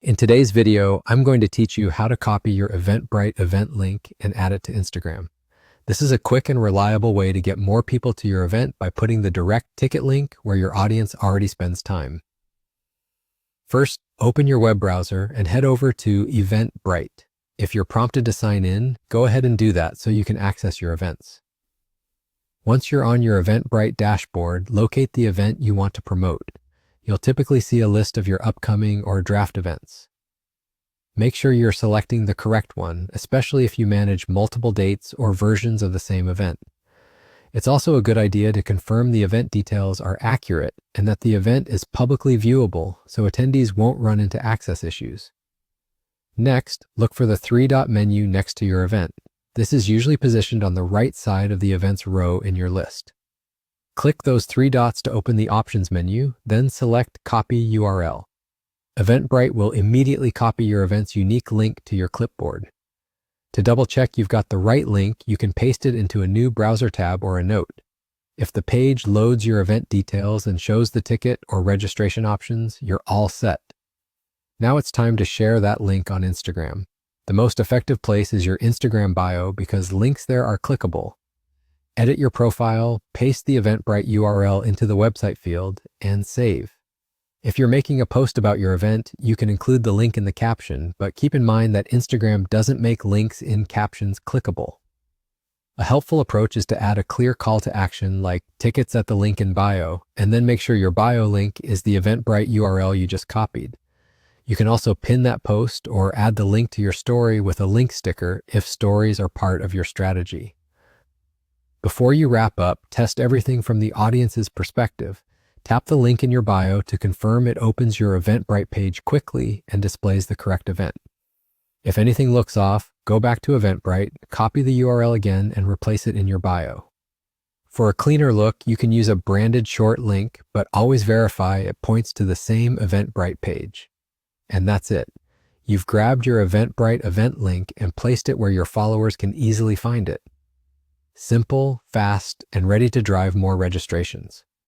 In today's video, I'm going to teach you how to copy your Eventbrite event link and add it to Instagram. This is a quick and reliable way to get more people to your event by putting the direct ticket link where your audience already spends time. First, open your web browser and head over to Eventbrite. If you're prompted to sign in, go ahead and do that so you can access your events. Once you're on your Eventbrite dashboard, locate the event you want to promote. You'll typically see a list of your upcoming or draft events. Make sure you're selecting the correct one, especially if you manage multiple dates or versions of the same event. It's also a good idea to confirm the event details are accurate and that the event is publicly viewable so attendees won't run into access issues. Next, look for the three-dot menu next to your event. This is usually positioned on the right side of the events row in your list. Click those three dots to open the options menu, then select Copy URL. Eventbrite will immediately copy your event's unique link to your clipboard. To double-check you've got the right link, you can paste it into a new browser tab or a note. If the page loads your event details and shows the ticket or registration options, you're all set. Now it's time to share that link on Instagram. The most effective place is your Instagram bio because links there are clickable. Edit your profile, paste the Eventbrite URL into the website field, and save. If you're making a post about your event, you can include the link in the caption, but keep in mind that Instagram doesn't make links in captions clickable. A helpful approach is to add a clear call to action like tickets at the link in bio, and then make sure your bio link is the Eventbrite URL you just copied. You can also pin that post or add the link to your story with a link sticker if stories are part of your strategy. Before you wrap up, test everything from the audience's perspective. Tap the link in your bio to confirm it opens your Eventbrite page quickly and displays the correct event. If anything looks off, go back to Eventbrite, copy the URL again, and replace it in your bio. For a cleaner look, you can use a branded short link, but always verify it points to the same Eventbrite page. And that's it. You've grabbed your Eventbrite event link and placed it where your followers can easily find it. Simple, fast, and ready to drive more registrations.